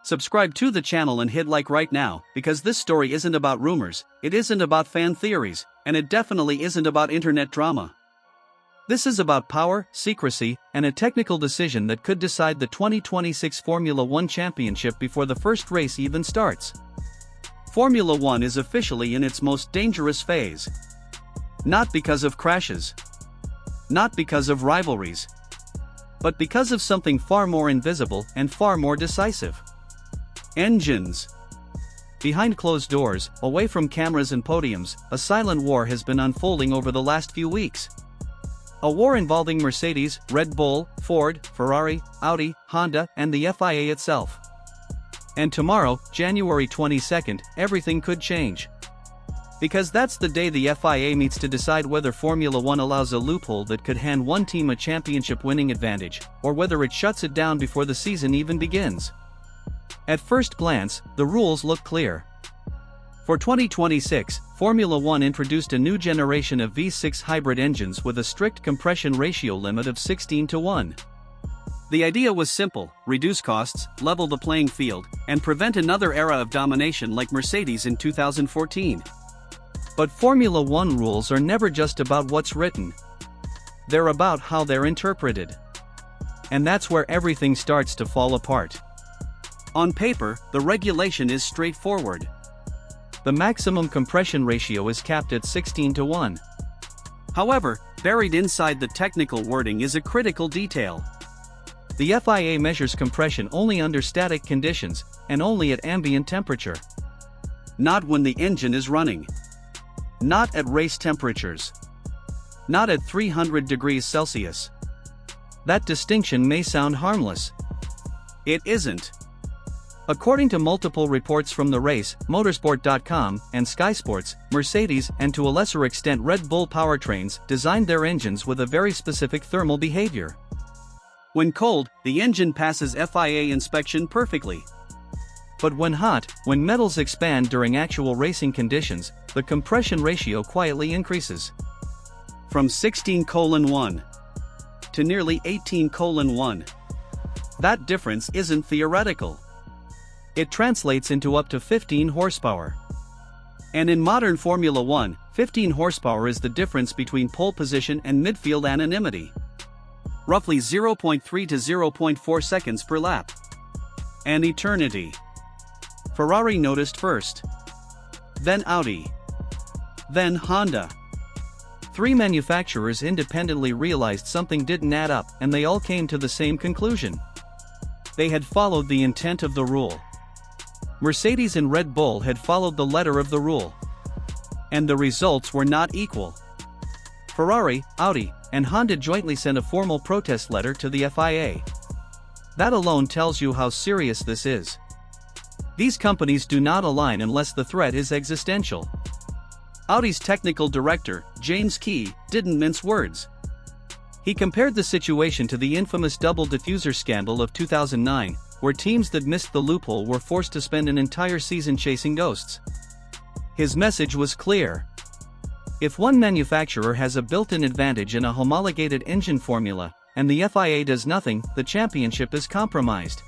Subscribe to the channel and hit like right now, because this story isn't about rumors, it isn't about fan theories, and it definitely isn't about internet drama. This is about power, secrecy, and a technical decision that could decide the 2026 Formula One championship before the first race even starts. Formula One is officially in its most dangerous phase. Not because of crashes. Not because of rivalries. But because of something far more invisible and far more decisive. Engines. Behind closed doors, away from cameras and podiums, a silent war has been unfolding over the last few weeks. A war involving Mercedes, Red Bull, Ford, Ferrari, Audi, Honda, and the FIA itself. And tomorrow, January 22nd, everything could change. Because that's the day the FIA meets to decide whether Formula One allows a loophole that could hand one team a championship-winning advantage, or whether it shuts it down before the season even begins. At first glance, the rules look clear. For 2026, Formula One introduced a new generation of V6 hybrid engines with a strict compression ratio limit of 16:1. The idea was simple: reduce costs, level the playing field, and prevent another era of domination like Mercedes in 2014. But Formula One rules are never just about what's written. They're about how they're interpreted. And that's where everything starts to fall apart. On paper, the regulation is straightforward. The maximum compression ratio is capped at 16:1. However, buried inside the technical wording is a critical detail. The FIA measures compression only under static conditions, and only at ambient temperature. Not when the engine is running. Not at race temperatures. Not at 300 degrees Celsius. That distinction may sound harmless. It isn't. According to multiple reports from the race, motorsport.com, and Sky Sports, Mercedes, and to a lesser extent Red Bull powertrains, designed their engines with a very specific thermal behavior. When cold, the engine passes FIA inspection perfectly. But when hot, when metals expand during actual racing conditions, the compression ratio quietly increases. From 16:1 to nearly 18:1. That difference isn't theoretical. It translates into up to 15 horsepower. And in modern Formula One, 15 horsepower is the difference between pole position and midfield anonymity. Roughly 0.3 to 0.4 seconds per lap. An eternity. Ferrari noticed first. Then Audi. Then Honda. 3 manufacturers independently realized something didn't add up, and they all came to the same conclusion. They had followed the intent of the rule. Mercedes and Red Bull had followed the letter of the rule. And the results were not equal. Ferrari, Audi, and Honda jointly sent a formal protest letter to the FIA. That alone tells you how serious this is. These companies do not align unless the threat is existential. Audi's technical director, James Key, didn't mince words. He compared the situation to the infamous double diffuser scandal of 2009, where teams that missed the loophole were forced to spend an entire season chasing ghosts. His message was clear. If one manufacturer has a built-in advantage in a homologated engine formula, and the FIA does nothing, the championship is compromised.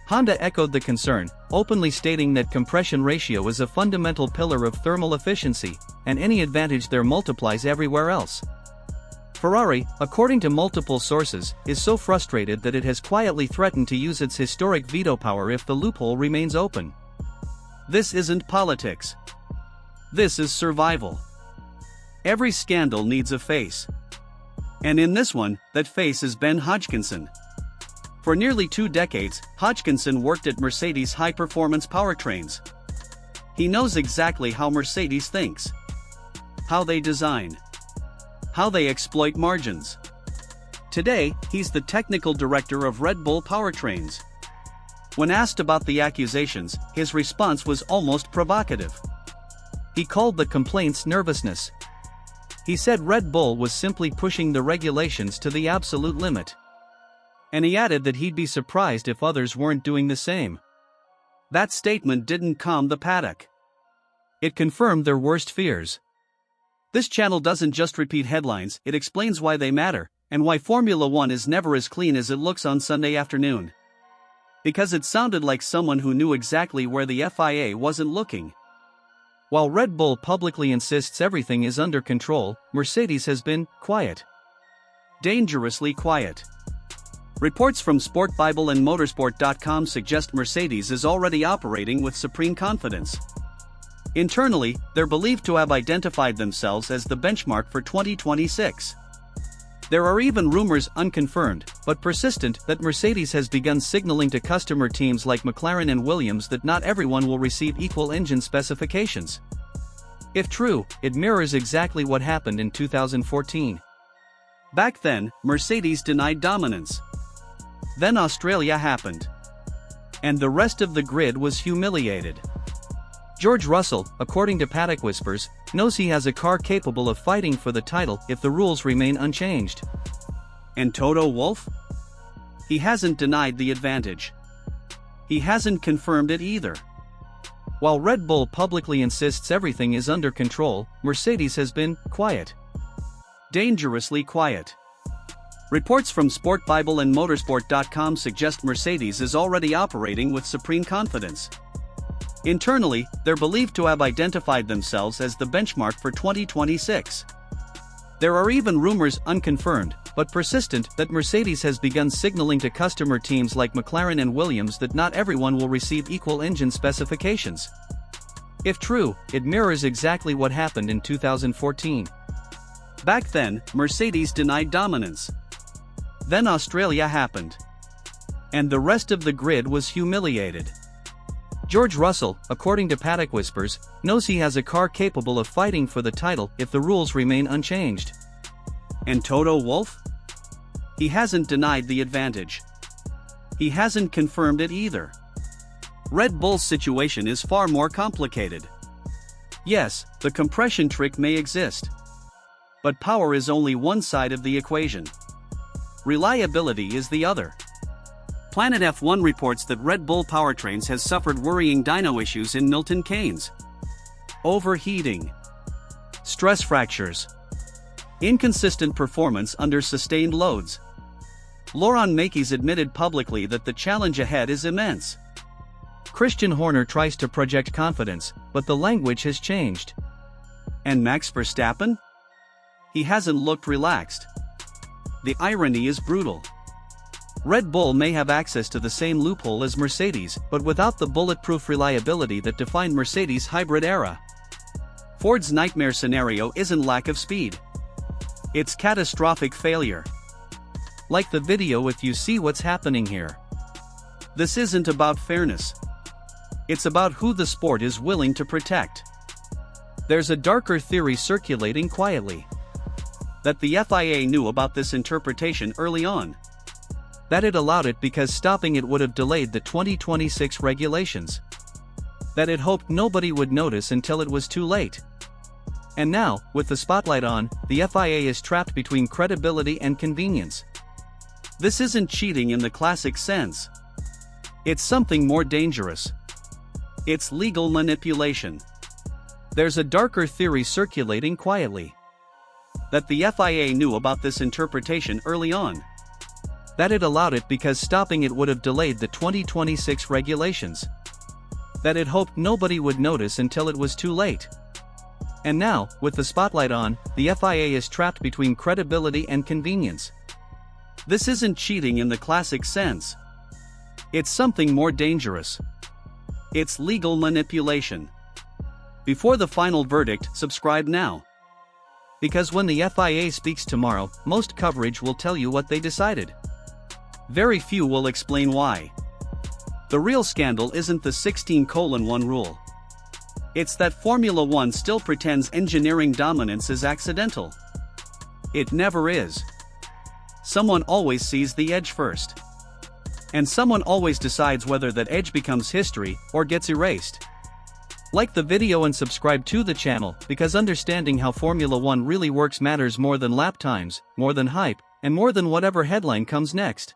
Honda echoed the concern, openly stating that compression ratio is a fundamental pillar of thermal efficiency, and any advantage there multiplies everywhere else. Ferrari, according to multiple sources, is so frustrated that it has quietly threatened to use its historic veto power if the loophole remains open. This isn't politics. This is survival. Every scandal needs a face. And in this one, that face is Ben Hodgkinson. For nearly 2 decades, Hodgkinson worked at Mercedes high-performance powertrains. He knows exactly how Mercedes thinks. How they design. How they exploit margins. Today, he's the technical director of Red Bull powertrains. When asked about the accusations, his response was almost provocative. He called the complaints nervousness. He said Red Bull was simply pushing the regulations to the absolute limit. And he added that he'd be surprised if others weren't doing the same. That statement didn't calm the paddock. It confirmed their worst fears. This channel doesn't just repeat headlines, it explains why they matter, and why Formula One is never as clean as it looks on Sunday afternoon. Because it sounded like someone who knew exactly where the FIA wasn't looking. While Red Bull publicly insists everything is under control, Mercedes has been quiet. Dangerously quiet. Reports from Sport Bible and motorsport.com suggest Mercedes is already operating with supreme confidence. Internally, they're believed to have identified themselves as the benchmark for 2026. There are even rumors, unconfirmed, but persistent, that Mercedes has begun signaling to customer teams like McLaren and Williams that not everyone will receive equal engine specifications. If true, it mirrors exactly what happened in 2014. Back then, Mercedes denied dominance. Then Australia happened. And the rest of the grid was humiliated. George Russell, according to Paddock Whispers, knows he has a car capable of fighting for the title if the rules remain unchanged. And Toto Wolff? He hasn't denied the advantage. He hasn't confirmed it either. While Red Bull publicly insists everything is under control, Mercedes has been quiet. Dangerously quiet. Reports from Sport Bible and motorsport.com suggest Mercedes is already operating with supreme confidence. Internally, they're believed to have identified themselves as the benchmark for 2026. There are even rumors, unconfirmed, but persistent, that Mercedes has begun signaling to customer teams like McLaren and Williams that not everyone will receive equal engine specifications. If true, it mirrors exactly what happened in 2014. Back then, Mercedes denied dominance. Then Australia happened. And the rest of the grid was humiliated. George Russell, according to Paddock Whispers, knows he has a car capable of fighting for the title if the rules remain unchanged. And Toto Wolff? He hasn't denied the advantage. He hasn't confirmed it either. Red Bull's situation is far more complicated. Yes, the compression trick may exist. But power is only one side of the equation. Reliability is the other. Planet F1 reports that Red Bull powertrains has suffered worrying dyno issues in Milton Keynes. Overheating. Stress fractures. Inconsistent performance under sustained loads. Laurent Mekies admitted publicly that the challenge ahead is immense. Christian Horner tries to project confidence, but the language has changed. And Max Verstappen? He hasn't looked relaxed. The irony is brutal. Red Bull may have access to the same loophole as Mercedes, but without the bulletproof reliability that defined Mercedes' hybrid era. Ford's nightmare scenario isn't lack of speed. It's catastrophic failure. Like the video if you see what's happening here. This isn't about fairness. It's about who the sport is willing to protect. There's a darker theory circulating quietly. That the FIA knew about this interpretation early on. That it allowed it because stopping it would have delayed the 2026 regulations. That it hoped nobody would notice until it was too late. And now, with the spotlight on, the FIA is trapped between credibility and convenience. This isn't cheating in the classic sense. It's something more dangerous. It's legal manipulation. There's a darker theory circulating quietly. That the FIA knew about this interpretation early on. That it allowed it because stopping it would have delayed the 2026 regulations. That it hoped nobody would notice until it was too late. And now, with the spotlight on, the FIA is trapped between credibility and convenience. This isn't cheating in the classic sense. It's something more dangerous. It's legal manipulation. Before the final verdict, subscribe now. Because when the FIA speaks tomorrow, most coverage will tell you what they decided. Very few will explain why. The real scandal isn't the 16:1 rule. It's that Formula One still pretends engineering dominance is accidental. It never is. Someone always sees the edge first. And someone always decides whether that edge becomes history or gets erased. Like the video and subscribe to the channel, because understanding how Formula One really works matters more than lap times, more than hype, and more than whatever headline comes next.